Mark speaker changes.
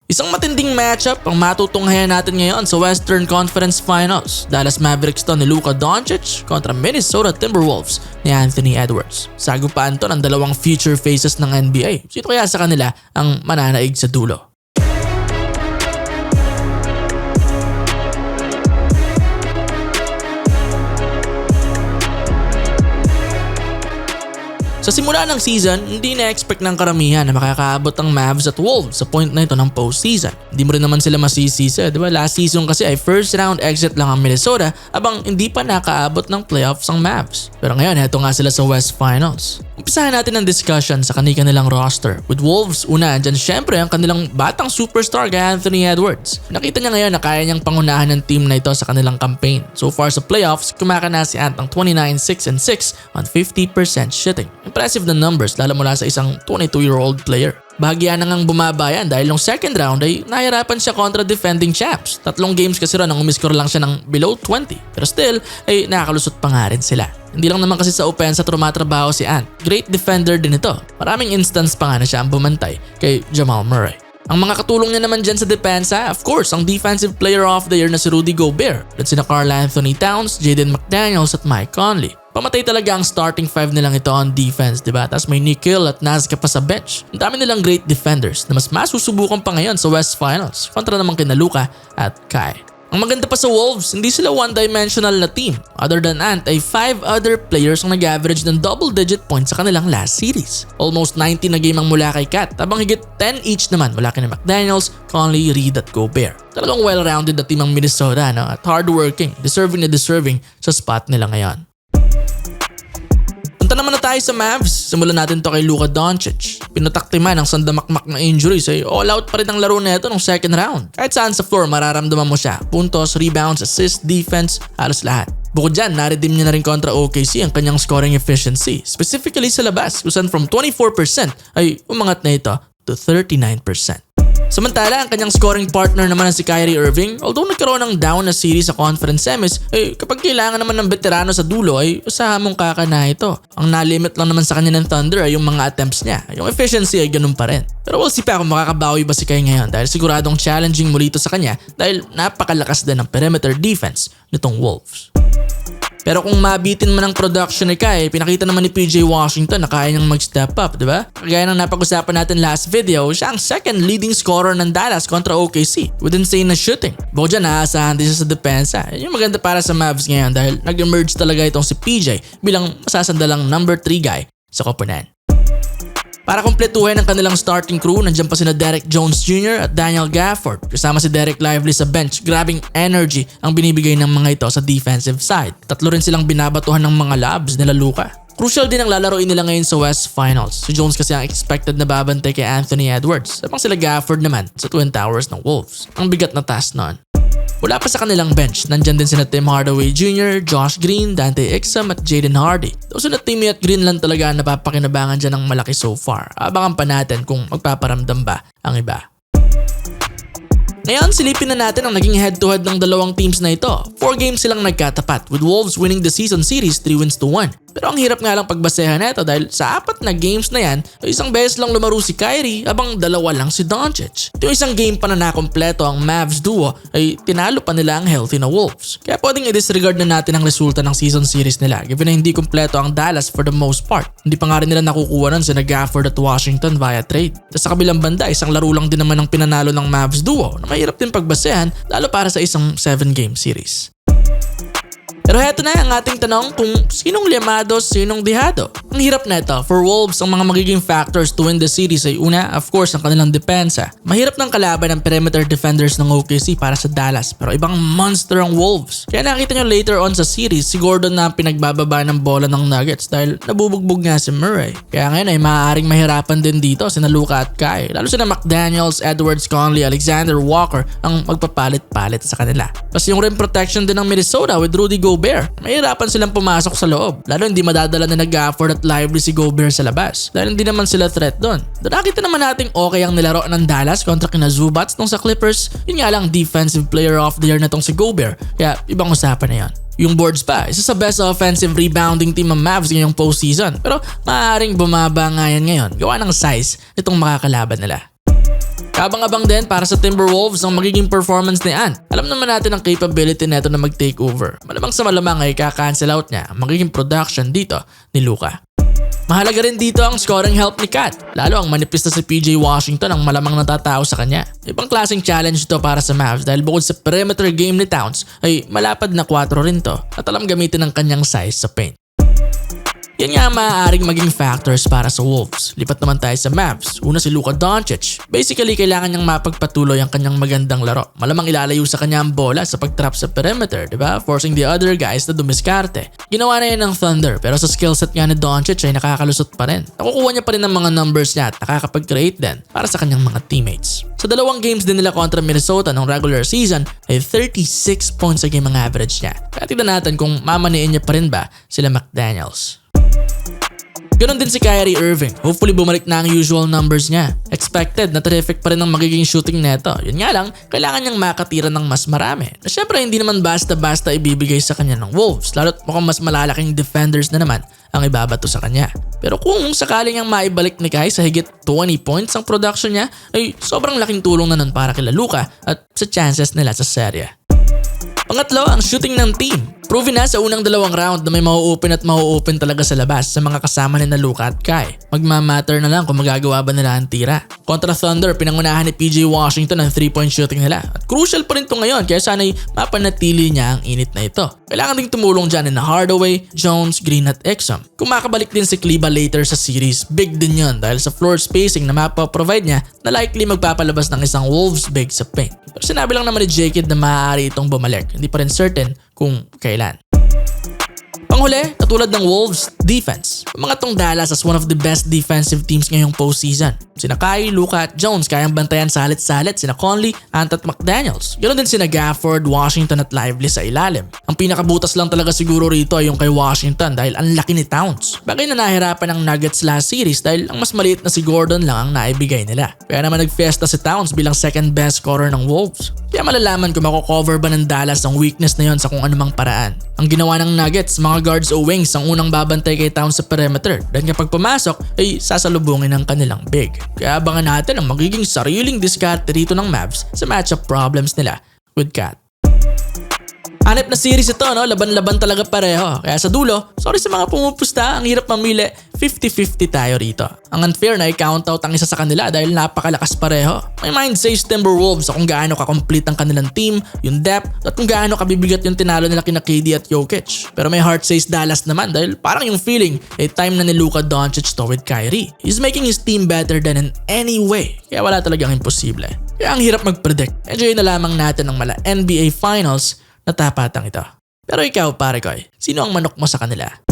Speaker 1: Isang matinding matchup ang matutunghayan natin ngayon sa Western Conference Finals. Dallas Mavericks to ni Luka Doncic kontra Minnesota Timberwolves ni Anthony Edwards. Sagupaan to ng dalawang future faces ng NBA. Sino kaya sa kanila ang mananaig sa dulo? Sa simula ng season, hindi na-expect ng karamihan na makakaabot ang Mavs at Wolves sa point na ito ng postseason. Hindi mo rin naman sila masisisi, di ba? Last season kasi ay first round exit lang ang Minnesota abang hindi pa nakaabot ng playoffs ang Mavs. Pero ngayon, eto nga sila sa West Finals. Umpisahan natin ang discussion sa kanilang roster. With Wolves, una, dyan syempre ang kanilang batang superstar kay Anthony Edwards. Nakita niya ngayon na kaya niyang pangunahan ng team na ito sa kanilang campaign. So far sa playoffs, kumakana si Ant ng 29-6-6 on 50% shooting. Impressive na numbers lalo mula sa isang 22-year-old player. Bahagya na ngang bumabayan dahil nung second round ay nahirapan siya kontra defending champs. 3 games kasi ron nang umiscore lang siya ng below 20. Pero still ay nakakalusot pa nga rin sila. Hindi lang naman kasi sa opensa tumatrabaho si Ant. Great defender din ito. Maraming instance pa nga na siya ang bumantay kay Jamal Murray. Ang mga katulong niya naman dyan sa depensa, of course, ang Defensive Player of the Year na si Rudy Gobert. At sina Karl Anthony Towns, Jaden McDaniels at Mike Conley. Pamatay talaga ang starting 5 nilang ito on defense, diba? Tapos may Nikhil at Nazca pa sa bench. Ang dami nilang great defenders na mas masusubukan pa ngayon sa West Finals kontra naman kina Luka at Kai. Ang maganda pa sa Wolves, hindi sila one-dimensional na team. Other than Ant ay 5 other players ang nag-average ng double-digit points sa kanilang last series. Almost 90 na game ang mula kay Cat, habang higit 10 each naman mula kina McDaniels, Conley, Reed at Gobert. Talagang well-rounded na team ang Minnesota at hardworking, deserving sa spot nila ngayon. Punta naman na tayo sa Mavs. Simulan natin to kay Luka Doncic. Pinataktiman ang sandamakmak na injuries ay all out pa rin ang laro nito nung second round. Kahit saan sa floor mararamdaman mo siya. Puntos, rebounds, assists, defense, halos lahat. Bukod dyan, na-redeem niya na rin kontra OKC ang kanyang scoring efficiency. Specifically sa labas, kung saan from 24% ay umangat na ito to 39%. Samantala, ang kanyang scoring partner naman si Kyrie Irving, although nagkaroon ng down na series sa conference semis, kapag kailangan naman ng veterano sa dulo ay usahan mong kakana ito. Ang nalimit lang naman sa kanya ng Thunder ay yung mga attempts niya. Yung efficiency ay ganun pa rin. Pero we'll see pa kung makakabawi ba si Kai ngayon dahil siguradong challenging muli ito sa kanya dahil napakalakas din ng perimeter defense nitong Wolves. Pero kung mabitin man ang production ni Kai, pinakita naman ni PJ Washington na kaya niyang mag-step up, di ba? Kagaya ng napag-usapan natin last video, siya ang second leading scorer ng Dallas kontra OKC with insane na shooting. Bukod dyan, naaasahan din siya sa depensa. Yung maganda para sa Mavs ngayon dahil nag-emerge talaga itong si PJ bilang masasandalang number 3 guy sa koponan. Para kumpletuhin ang kanilang starting crew, nandiyan pa sina Derek Jones Jr. at Daniel Gafford. Kasama si Derek Lively sa bench, grabbing energy ang binibigay ng mga ito sa defensive side. 3 rin silang binabatuhan ng mga lobs nila Luka. Crucial din ang lalaroin nila ngayon sa West Finals. Si Jones kasi ang expected na babantay kay Anthony Edwards. Habang sila Gafford naman sa Twin Towers ng Wolves. Ang bigat na task noon. Wala pa sa kanilang bench, nandyan din sina Tim Hardaway Jr., Josh Green, Dante Exum at Jaden Hardy. Though sila Timmy at Green lang talaga ang napapakinabangan dyan ng malaki so far. Abangan pa natin kung magpaparamdam ba ang iba. Ngayon, silipin na natin ang naging head-to-head ng dalawang teams na ito. 4 games silang nagkatapat with Wolves winning the season series 3-1. Pero ang hirap nga lang pagbasehan nito dahil sa 4 na games na yan, ay isang beses lang lumaro si Kyrie habang 2 lang si Doncic. Yung isang game pa na nakompleto ang Mavs duo ay tinalo pa nila ang healthy na Wolves. Kaya pwedeng i-disregard na natin ang resulta ng season series nila given na hindi kompleto ang Dallas for the most part. Hindi pa nga rin nila nakukuha nun sina Gafford at Washington via trade. Tapos sa kabilang banda, isang laro lang din naman ang pinanalo ng Mavs duo na mahirap din pagbasehan lalo para sa isang 7-game series. Pero heto na ang ating tanong kung sinong limado, sinong dihado. Ang hirap na ito. For Wolves, ang mga magiging factors to win the series ay una, of course, ang kanilang depensa. Mahirap ng kalaban ng perimeter defenders ng OKC para sa Dallas pero ibang monster ang Wolves. Kaya nakita nyo later on sa series, si Gordon na ang pinagbababa ng bola ng Nuggets dahil nabubugbog nga si Murray. Kaya ngayon ay maaaring mahirapan din dito sina Luka at Kai. Lalo sina McDaniels, Edwards, Conley, Alexander Walker ang magpapalit-palit sa kanila. Kasi yung rim protection din ng Minnesota with Rudy Gobert. Mahirapan silang pumasok sa loob. Lalo hindi madadala na Gafford at Lively si Gobert sa labas. Dahil hindi naman sila threat doon. Nakita naman nating okay ang nilaro ng Dallas kontra kina Zubats nung sa Clippers. Yun nga lang defensive player of the year na tong si Gobert. Kaya ibang usapan na yan. Yung boards pa, isa sa best offensive rebounding team ng Mavs ngayong postseason. Pero maaaring bumaba nga yan ngayon gawa ng size nitong makakalaban nila. Kabang-abang din para sa Timberwolves ang magiging performance ni Ant. Alam naman natin ang capability neto na mag-take over. Malamang sa malamang ay kaka-cancel out niya ang magiging production dito ni Luka. Mahalaga rin dito ang scoring help ni Cat. Lalo ang manipis na si PJ Washington ang malamang natatao sa kanya. Ibang klaseng challenge to para sa Mavs dahil bukod sa perimeter game ni Towns ay malapad na 4 rin to at alam gamitin ang kanyang size sa paint. Yan nga ang maaaring maging factors para sa Wolves. Lipat naman tayo sa Mavs. Una si Luka Doncic. Basically, kailangan niyang mapagpatuloy ang kanyang magandang laro. Malamang ilalayo sa kanya ang bola sa pag-trap sa perimeter, diba? Forcing the other guys na dumiskarte. Ginawa na yan ng Thunder pero sa skillset nga ni Doncic ay nakakalusot pa rin. Nakukuha niya pa rin ang mga numbers niya at nakakapag-create din para sa kanyang mga teammates. Sa dalawang games din nila kontra Minnesota ng regular season ay 36 points a game ang average niya. Kaya tignan natin kung mamaniin niya pa rin ba sila McDaniels. Ganon din si Kyrie Irving. Hopefully bumalik na ang usual numbers niya. Expected na terrific pa rin ang magiging shooting neto. Yun nga lang, kailangan niyang makatira ng mas marami. Na syempre hindi naman basta-basta ibibigay sa kanya ng Wolves. Lalo't mukhang mas malalaking defenders na naman ang ibabato sa kanya. Pero kung sakaling ang maibalik ni Kai sa higit 20 points ang production niya, ay sobrang laking tulong na nun para kila Luka at sa chances nila sa serye. Pangatlo, ang shooting ng team. Proven na sa unang dalawang round na may mau-open at mau-open talaga sa labas sa mga kasama ni na Luka at Kai. Magmamatter na lang kung magagawa ba nila ang tira. Kontra Thunder, pinangunahan ni PJ Washington ang 3-point shooting nila. At crucial pa rin ito ngayon kaya sana'y mapanatili niya ang init na ito. Kailangan ding tumulong dyan na Hardaway, Jones, Green at Exum. Kung makabalik din si Kleber later sa series, big din yun dahil sa floor spacing na mapaprovide niya na likely magpapalabas ng isang Wolves big sa paint. Pero sinabi lang naman ni J-Kid na maaari itong bumalik. Hindi pa rin certain kung kailan. Panghuli, katulad ng Wolves, defense. Ang mga tong Dallas as one of the best defensive teams ngayong postseason. Sina Kai, Luka at Jones kayang bantayan salit-salit, sina Conley, Ant at McDaniels. Ganon din sina Gafford, Washington at Lively sa ilalim. Ang pinakabutas lang talaga siguro rito ay yung kay Washington dahil ang laki ni Towns. Bagay na nahirapan ang Nuggets last series dahil ang mas maliit na si Gordon lang ang naibigay nila. Kaya naman nagfiesta si Towns bilang second best scorer ng Wolves. Kaya malalaman kung mako-cover ba ng Dallas ang weakness na yon sa kung anumang paraan. Ang ginawa ng Nuggets, mga guards o wings ang unang babantay kay Towns sa perimeter. Then kapag pumasok, ay sasalubungin ng kanilang big. Kaya abangan natin ang magiging sariling diskarte rito ng Mavs sa matchup problems nila with Cat. Hanep na series ito, no? Laban-laban talaga pareho. Kaya sa dulo, sorry sa mga pumupusta, ang hirap mamili. 50-50 tayo rito. Ang unfair na i-count out ang isa sa kanila dahil napakalakas pareho. My mind says Timberwolves sa kung gaano ka-complete ang kanilang team, yung depth, at kung gaano kabibigat yung tinalo nila kina KD at Jokic. Pero may heart says Dallas naman dahil parang yung feeling ay time na ni Luka Doncic to with Kyrie. He's making his team better than in any way. Kaya wala talagang imposible. Kaya ang hirap mag-predict. Enjoy na lamang natin ang mala NBA Finals na tapatang ito. Pero ikaw pare koy, sino ang manok mo sa kanila?